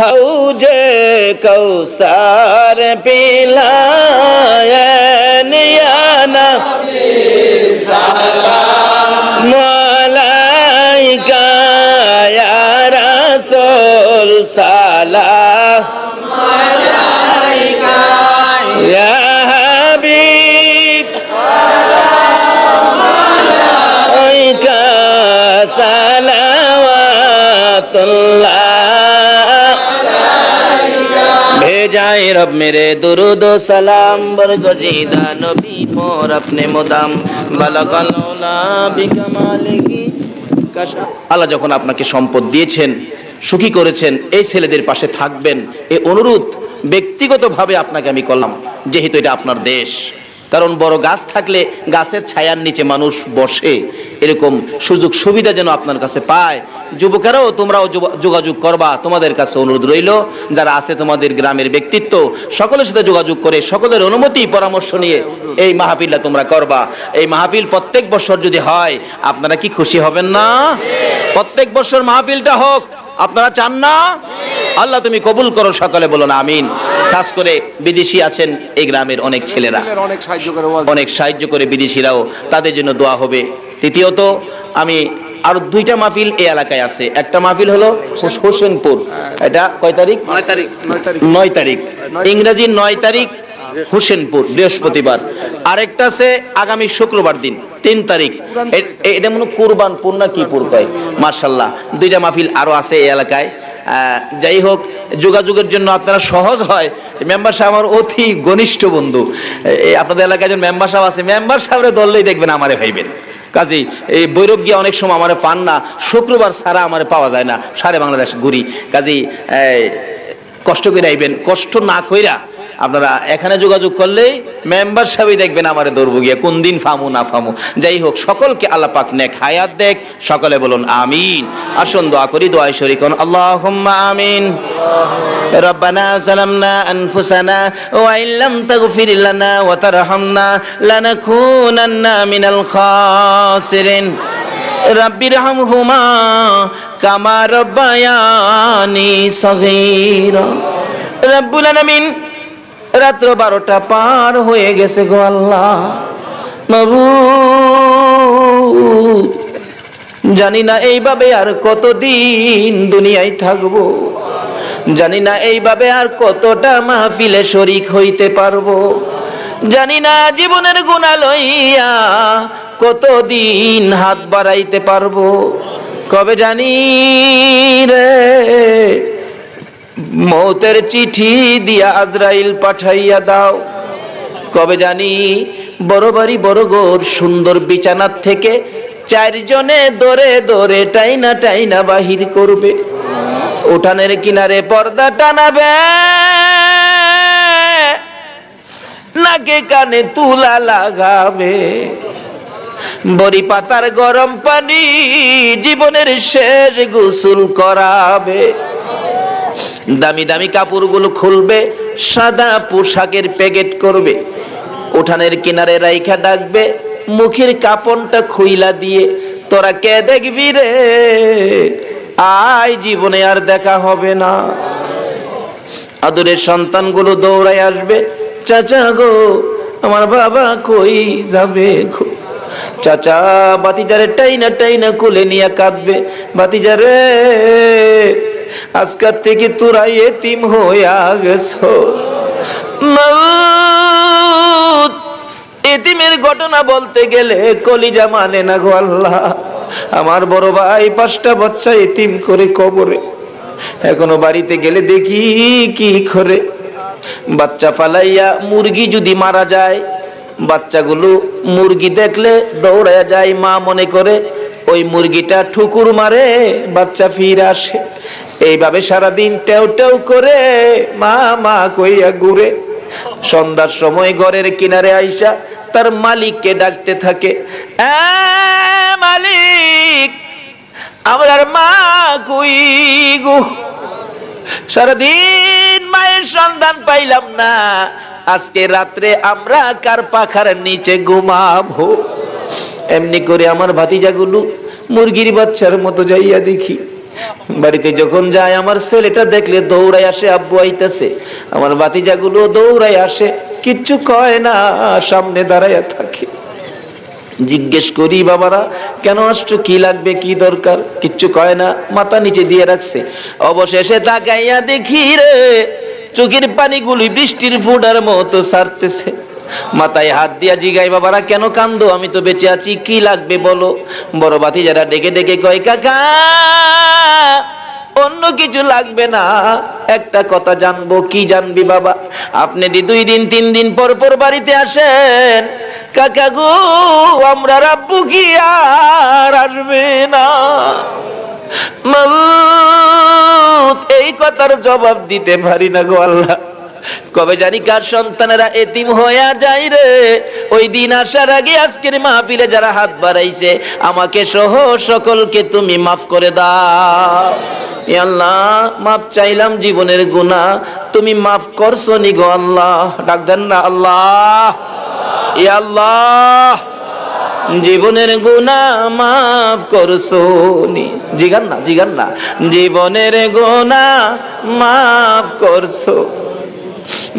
হাউজে কৌসার পিলায়েন, ইয়া নবী সালাম আলাইকা, ইয়া রাসূল সালাম আলাইকা, ইয়া হাবিব সালাম আলাইকা, সালাওয়াতুল্লাহ আলাইকা। भेजाए रब मेरे दुरूद व सलाम बरगजीदा नबी पर अपने मुदाम बालगलौला बिकमालिही काशा। আল্লাহ যখন আপনাকে সম্পদ দিয়েছেন, সুখী করেছেন, এই ছেলেদের পাশে থাকবেন, এই অনুরোধ ব্যক্তিগতভাবে আপনাকে আমি করলাম, যেহেতু এটা আপনার দেশ। কারণ বড় গাছ থাকলে গাছের ছায়ার নিচে মানুষ বসে, এরকম সুযোগ সুবিধা যেন আপনার কাছে পায়। যুবকেরাও তোমরাও যোগাযোগ করবা, তোমাদের কাছে অনুরোধ রইল, যারা আছে তোমাদের গ্রামের ব্যক্তিত্ব, সকলের সাথে যোগাযোগ করে সকলের অনুমতি পরামর্শ নিয়ে এই মাহফিলটা তোমরা করবা। এই মাহফিল প্রত্যেক বছর যদি হয়, আপনারা কি খুশি হবেন না? প্রত্যেক বছর মাহফিলটা হোক, আপনারা চান না? আল্লাহ তুমি কবুল করো, সকলে বলুন আমিন। খাস করে বিদেশি আছেন এই গ্রামের অনেক ছেলেরা, অনেক সাহায্য করে বিদেশিরাও, তাদের জন্য দোয়া হবে। তৃতীয়ত, আমি আরো 2টা মাহফিল এই এলাকায় আছে। একটা মাহফিল হলো হোসেনপুর, এটা কয় তারিখ? 9 তারিখ, ইংরেজি 9 তারিখ হোসেনপুর, বৃহস্পতিবার। আরেকটা আছে আগামী শুক্রবার দিন 3 তারিখ, এটা মনে কুরবানপুর না কি পুর কয়। মাশাআল্লাহ, 2টা মাহফিল আরো আছে এই এলাকায়। যাই হোক, যোগাযোগের জন্য আপনারা সহজ হয়, মেম্বার সাহেব আমার অতি ঘনিষ্ঠ বন্ধু। আপনাদের এলাকায় একজন মেম্বার সাহেব আছে, মেম্বার সাহেবরে ধরলেই দেখবেন আমারে ভাইবেন। কাজী এই বৈরব গিয়ে অনেক সময় আমারে পান না, শুক্রবার ছাড়া আমারে পাওয়া যায় না, সারা বাংলাদেশ ঘুরি। কাজী কষ্ট করে আইবেন, কষ্ট না কইরা আপনারা এখানে যোগাযোগ করলেই মেম্বার সাহেবই দেখবেন আমারে ধরবো গিয়ে কোন দিন ফামু না ফামু। যাই হোক, সকলকে আল্লাহ পাক নেক হায়াত দেখ, সকলে বলুন আমিন। আসুন দোয়া করি, দোয়ায় শরীক হন। আল্লাহুম্মা আমিন। রব্বানা যালামনা আনফুসানা ওয়া ইল্লাম তাগফির লানা ওয়া তারহামনা লানাকুনান্না মিনাল খাসিরিন। রাব্বিরহামহুমা কামা রাব্বায়ানি সগীরা। রব্বুল আলামিন, রাত্র 12টা পার হয়ে গেছে গো আল্লাহ। মাবুদ, জানি না এইভাবে আর কতদিন দুনিয়ায় থাকবো, জানি না এইভাবে আর কতটা মাহফিলে শরীক হইতে পারবো, জানি না জীবনের গুনাহ লইয়া কতদিন হাত বাড়াইতে পারবো। কবে জানি রে মৌতের চিঠি দিয়া আজরাইল পাঠাইয়া দাও। কবে জানি বড় বাড়ি বড় ঘর সুন্দর বিছানার থেকে 4 জনে দরে দরে টাইনা টাইনা বাহির করবে, উঠানের কিনারে পর্দা টানাবে, নাকে কানে তুলা লাগাবে, বড়ি পাতার গরম পানি জীবনের শেষ গোসল করাবে, দামি দামি কাপড়গুলো খুলবে, সাদা পোশাকের প্যাকেট করবে, উঠানের কিনারে রাইখা ডাকবে, মুখের কাপড়টা খুইলা দিয়ে তোরা কে দেখবি রে, আয় জীবনে আর দেখা হবে না। আদরের সন্তানগুলো দৌড়ায় আসবে, চাচা গো আমার বাবা কই যাবে গো। চাচা বাতিজারে টাইনা টাইনা কোলে নিয়ে কাঁদবে, বাতিজারে আজকাল থেকে তোরা এতিম হইয়া গেছস। মাউত, এতিমের ঘটনা বলতে গেলে কলিজা মানে না গো আল্লাহ। আমার বড় ভাই 5টা বাচ্চা এতিম করে কবরে, এখনো বাড়িতে গেলে দেখি কি করে। বাচ্চা ফালাইয়া মুরগি যদি মারা যায়, বাচ্চাগুলো মুরগি দেখলে দৌড়ায় যায়, মা মনে করে ওই মুরগিটা ঠুকুর মারে, বাচ্চা ফিরে আসে। এইভাবে সারাদিন টেউ টেউ করে মা মা কইয়া ঘুরে। সন্ধ্যার সময় ঘরের কিনারে আইসা তার মালিককে ডাকতে থাকে, মালিক আমার মা কই গো, সারাদিন মায়ের সন্ধান পাইলাম না, আজকে রাত্রে আমরা কার পাখার নিচে ঘুমাবো। এমনি করে আমার ভাতিজাগুলো মুরগির বাচ্চার মতো যাইয়া দেখি। বাড়িতে যখন যায় আমার ছেলেটা দেখলে দৌড়ায় আসে, আব্বু আইতাছে। আমার ভাতিজাগুলো দৌড়ায় আসে, কিচ্ছু কয় না, সামনে দাঁড়াইয়া থাকে। জিজ্ঞেস করি, বাবারা কেন আসছো, কি লাগবে, কি দরকার? কিচ্ছু কয় না, মাথা নিচে দিয়ে রাখছে। অবশেষে তাকাইয়া দেখি রে চোখের পানিগুলি বৃষ্টির ফোঁটার মতো ছাড়তেছে। মাথায় হাত দিয়া জিগাই, বাবারা কেন কান্দো, আমি তো বেঁচে আছি, কি লাগবে বলো। বড় ভাতিজারা ডেকে ডেকে কয়, কাকা অন্য কিছু লাগবে না, একটা কথা জানবো। কি জানবি বাবা? আপনি 2 দিন 3 দিন পর পর বাড়িতে আসেন, কাকা গো আমরা রাব্বু কি আর আসবে না? মাবুদ, এই কথার জবাব দিতে পারি না গো আল্লাহ। কবে জানি কার সন্তানেরা এতিম হইয়া যায় রে, ওই দিন আসার আগে আজকের মাহফিলে যারা হাত বাড়াইছে আমাকে সহ সকলকে তুমি মাফ করে দাও। এ আল্লাহ, মাফ চাইলাম জীবনের গুনাহ, তুমি মাফ করছো নি গো আল্লাহ। ডাক দেন না আল্লাহ, এ আল্লাহ জীবনের গুনাহ মাফ করছো নি। জিগান না, জিগান না, জীবনের গুনাহ মাফ করছো।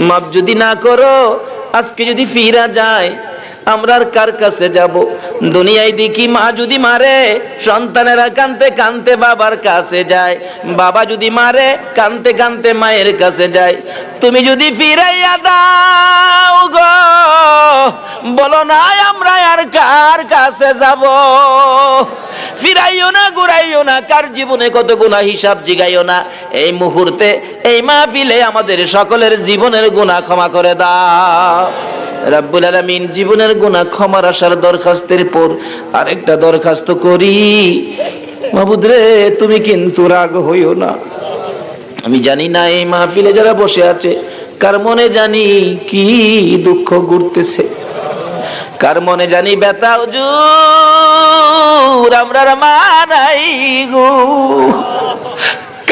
মাফ যদি না করো, আজকে যদি ফিরা যায় আমরা আর কার কাছে যাব? দুনিয়ায় দেখি মা যদি মারে সন্তানেরা কানতে কানতে বাবার কাছে যায়, বাবা যদি মারে কানতে কানতে মায়ের কাছে যায়। তুমি যদি ফিরাইয়া দাও গো, বলো না আমরা আর কার কাছে যাব? ফিরাইও না, ঘুরাইও না, কার জীবনে কত গুনাহ হিসাব জিগাইও না। এই মুহূর্তে এই মাহফিলে আমাদের সকলের জীবনের গুনাহ ক্ষমা করে দাও রব্বুল আলামিন। জীবনের গুনাহ ক্ষমার আশার দরখাস্তের পর আরেকটা দরখাস্ত করি, মাবুদ রে তুমি কিন্তু রাগ হইও না। আমি জানি না এই মাহফিলে যারা বসে আছে কার মনে জানি কি দুঃখ ঘুরতেছে, কার মনে জানি ব্যথা হুজুর আমরার মা নাই গো,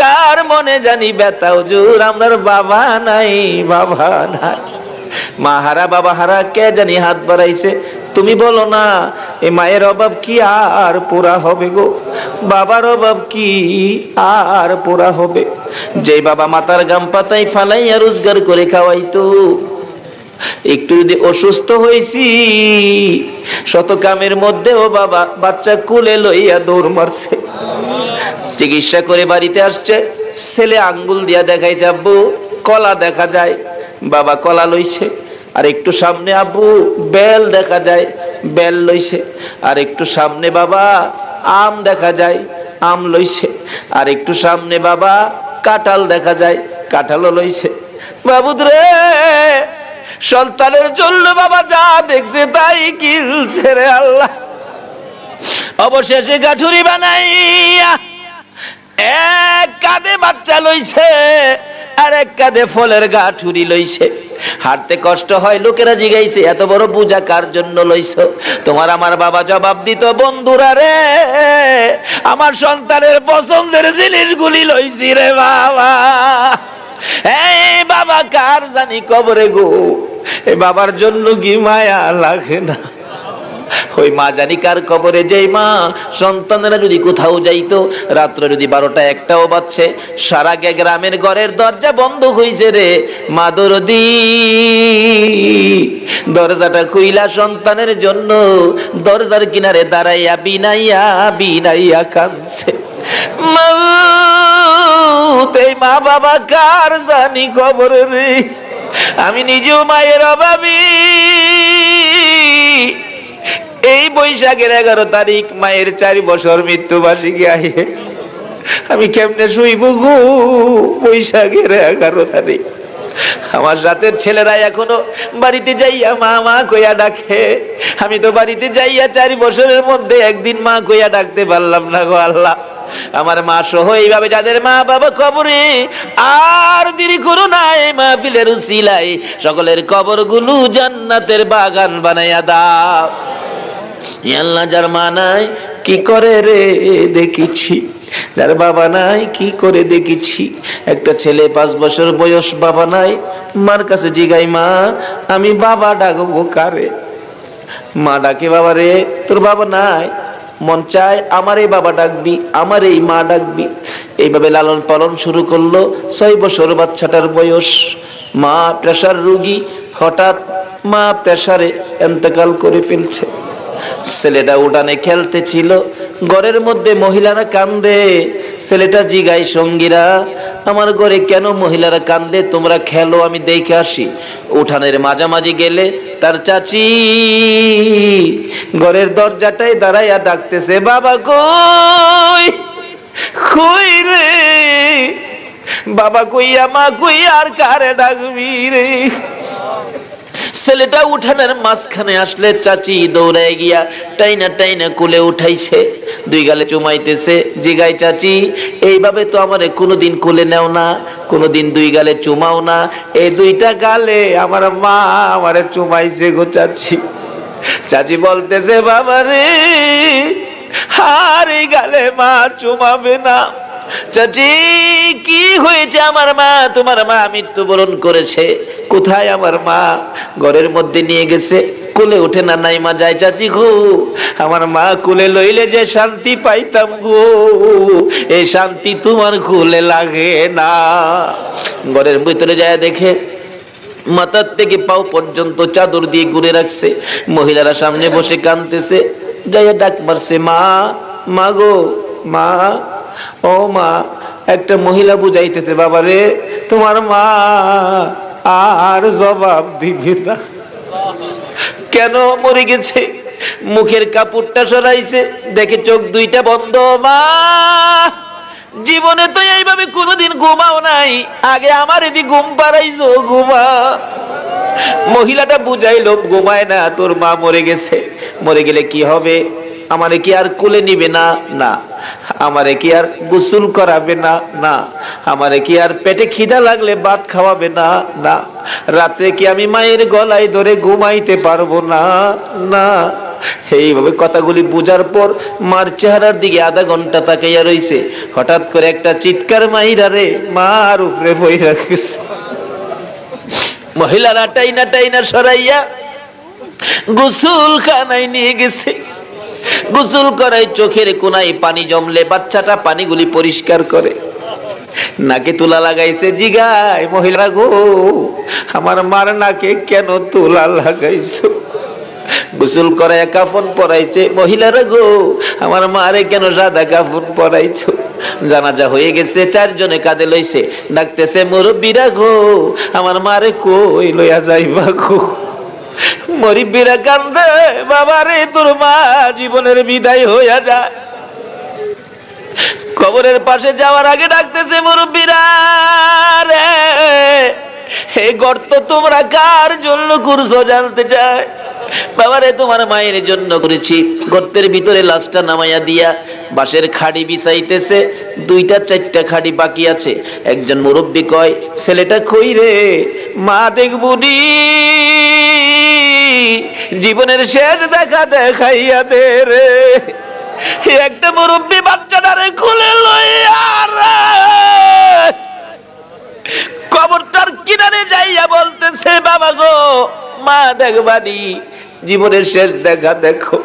কার মনে জানি ব্যথা হুজুর আমরার বাবা নাই, বাবা নাই। মা হারা বাবা হারা কে জানি হাত বাড়াইছে, তুমি বলো না এই মায়ের অভাব কি আর পুরা হবে গো, বাবার অভাব কি আর পুরা হবে? যে বাবা মাথার গাম পাতাই ফালাইয়া রোজগার করে খাওয়াইতো, একটু যদি অসুস্থ হয়েছি শত কামের মধ্যেও বাবা বাচ্চা কুলে লইয়া দৌড় মারছে, চিকিৎসা করে বাড়িতে আসছে, ছেলে আঙ্গুল দিয়া দেখাইছে আব্বু কলা দেখা যায়, বাবা কলা লইছে। আর একটু সামনে আব্বু বেল দেখা যায়, বেল লইছে। আর একটু সামনে বাবা আম দেখা যায়, আম লইছে। আর একটু সামনে বাবা কাঁঠাল দেখা যায়, কাঁঠালও লইছে। বাবুদরে সন্তানের জন্য বাবা যা দেখছে তাই কিনছে রে আল্লাহ। অবশেষে গাঠুরি বানাইয়া এক কাঁধে বাচ্চা লইছে, আর এক কাঁধে ফলের গাঠুরি লইছে। হাঁটতে কষ্ট হয়, লোকেরা জিগাইছে এত বড় পূজা কার জন্য লইছো? তোমার আমার বাবা জবাব দিত, বন্ধুরা রে আমার সন্তানের পছন্দের জিনিসগুলি লইছি রে বাবা। এই বাবা কার জানি কবরে গো, এই বাবার জন্য কি মায়া লাগে না? ওই মা জানি কার কবরে। যেই মা সন্তানেরা যদি কোথাও যাইতো, রাত্রে যদি 12টা 1টাও বাজছে, সারা গ্রামের ঘরের দরজা বন্ধ হইছে রে মা দরদি, দরজাটা খুইলা সন্তানের জন্য দরজার কিনারে দাঁড়াইয়া বিনাইয়া বিনাইয়া কাঁদছে। এই মা বাবা কার জানি কবরে রে। আমি নিজেও মায়ের অভাবী। এই বৈশাখের 11 তারিখ মায়ের 4 বছর মৃত্যুবার্ষিকী আহে, আমি কেমনে শুইব গো? বৈশাখের 11 তারিখ আমার রাতের ছেলেরা এখনো বাড়িতে যাইয়া মা মা কইয়া ডাকে। আমি তো বাড়িতে যাইয়া 4 বছরের মধ্যে একদিন মা কইয়া ডাকতে পারলাম না গো আল্লাহ। আমার মা সহ এইভাবে যাদের মা বাবা কবরে, আর দেরি করো না এই মাহফিলের উসিলায় সকলের কবরগুলো জান্নাতের বাগান বানাইয়া দাও। আল্লাহ যার মা নাই কি করে রে দেখেছি, যার বাবা নাই কি করে দেখেছি। একটা ছেলে 5 বছর বয়স, বাবা নাই, মার কাছে জিগাই মা আমি বাবা ডাকবো কারে? মা ডাকে বাবা রে তোর বাবা নাই, মন চায় আমার এই বাবা ডাকবি, আমার এই মা ডাকবি। এইভাবে লালন পালন শুরু করলো। 6 বছর বাচ্চাটার বয়স। মা প্রেসার রোগী, হঠাৎ মা প্রেসারে ইন্তেকাল করে ফেলছে। ছেলেটা উঠানে খেলতেছিল, ঘরের মধ্যে মহিলারা কান্দে। ছেলেটা জিগায় সঙ্গীরা আমার ঘরে কেন মহিলারা কান্দে, তোমরা খেলো আমি দেখে আসি। উঠানের মাঝামাঝি গেলে তার চাচি ঘরের দরজাটায় দাঁড়াইয়া ডাকতেছে, বাবা কই কই রে বাবা কইয়া মা কই আর কারে ডাকবি রে? ছেলেটা উঠানের মাঝখানে আসলে চাচি দৌড়ায় গিয়া টাইনা টাইনা কোলে উঠাইছে, 2 গালে চুমাইতেছে। জিগাই চাচি এইভাবে তো আমারে কোনোদিন কোলে নেও না, কোনোদিন 2 গালে চুমাও না, এই 2টা গালে আমার মা আমারে চুমাইছে গো চাচি। চাচি বলতেছে বাবা রে আর এই গালে মা চুমাবে না। চাচি কি হয়েছে আমার মা? তোমার মা মৃত্যুবরণ করেছে। কোথায় আমার মা? ঘরের মধ্যে নিয়ে গেছে, কোলে ওঠে না, নাই মা যায়। চাচি গো আমার মা কোলে লইলে যে শান্তি পাইতাম গো, এই শান্তি তোমার কোলে লাগে না। ঘরের ভিতরে যায় দেখে মাথার থেকে পাও পর্যন্ত চাদর দিয়ে ঘুরে রাখছে। মহিলারা সামনে বসে কাঁদতেছে। যাইয়া ডাক মারছে, মা মা গো মা, ও মা। একটা মহিলা বুঝাইতেছে, বাবা রে তোমার মা আর জবাব দিবি না। কেন মরে গেছে? মুখের কাপড়টা সরাইছে, দেখে চোখ 2টা বন্ধ। মা জীবনে তো এইভাবে কোনোদিন ঘুমাও নাই, আগে আমার এদি ঘুম পাড়াইছো, ঘুমা। মহিলাটা বুঝাইলো ঘুমায় না, তোর মা মরে গেছে, মরে গেলে কি হবে? আমারে কি আর কোলে নিবে না? না। আমারে কি আর গোসল করাবে না? না। আমারে কি আর পেটে খিদা লাগলে ভাত খাওয়াবে না? না। রাত্রে কি আমি মায়ের গলায় ধরে ঘুমাইতে পারবো না? না। এইভাবে কথাগুলি বুঝার পর মার চেহারার দিকে আধা ঘন্টা তাকাইয়া রইছে। হঠাৎ করে একটা চিৎকার মাইরা রে, মার উপরে বইরা গেছে। মহিলারা টাইনা টাইনা সরাইয়া গোসল খানায় নিয়ে গেছে। গোসল করায় চোখের কোনায় পানি জমলে বাচ্চাটা পানিগুলি পরিষ্কার করে। নাকে তুলা লাগাইছে। জিগায়, মহিলা গো, আমার মার নাকে কেন তুলা লাগাইছো? গোসল করায় কাফন পরাইছে। মহিলারা গো, আমার মারে কেন সাদা কাফন পরাইছো? জানাজা হয়ে গেছে, 4 জনে কাঁধে লইছে। ডাকতেছে, মুরব্বিরা গো, আমার মারে কই লইয়া যাইবা গো? মুরব্বিরা কান্দে, বাবা রে, তোর মা জীবনের বিদায় হইয়া যায়। কবরের পাশে যাওয়ার আগে ডাকতেছে, মুরব্বিরা রে, এই গর্ত তোমরা কার জন্য করছো জানতে চাই? বাবারে, তোমার মায়ের জন্য করেছি। গর্তের ভিতরে লাশটা নামাইয়া দিয়া বাঁশের খাড়ি বিছাইতেছে। 2টা-4টা খাড়ি বাকি আছে। একজন মুরব্বি কয়, ছেলেটা কই রে? মা দেখবুনি, জীবনের শেষ দেখা দেখাইয়া দে রে। একটা মুরব্বি বাচ্চাটারে খুলে লইয়া কবরটার কিনারে যাইয়া বলতেছে, বাবা গো, মা দেখবানি, জীবনের শেষ দেখা দেখো।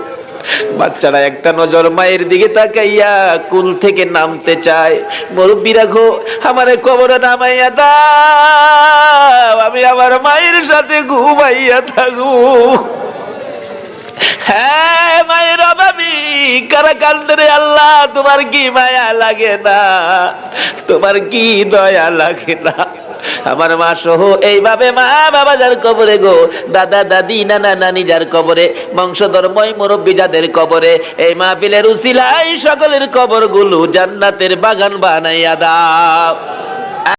বাচ্চারা একটা নজর মায়ের দিকে তাকাইয়া কুল থেকে নামতে চায়। মুরব্বিরা গো, আমারে কবরে নামাইয়া দাও, আমি আমার মায়ের সাথে ঘুমাইয়া থাকবো। হ্যাঁ, মায়ের অভাবী কারা কান্দে রে আল্লাহ, তোমার কি মায়া লাগে না? তোমার কি দয়া লাগে না? আমার মা সহ এইভাবে মা বাবা যার কবরে গো, দাদা দাদি নানা নানি যার কবরে, বংশধর্মই মুরব্বী যাদের কবরে, এই মাহফিলের উসিলায় সকলের কবরগুলো জান্নাতের বাগান বানাইয়া দাও।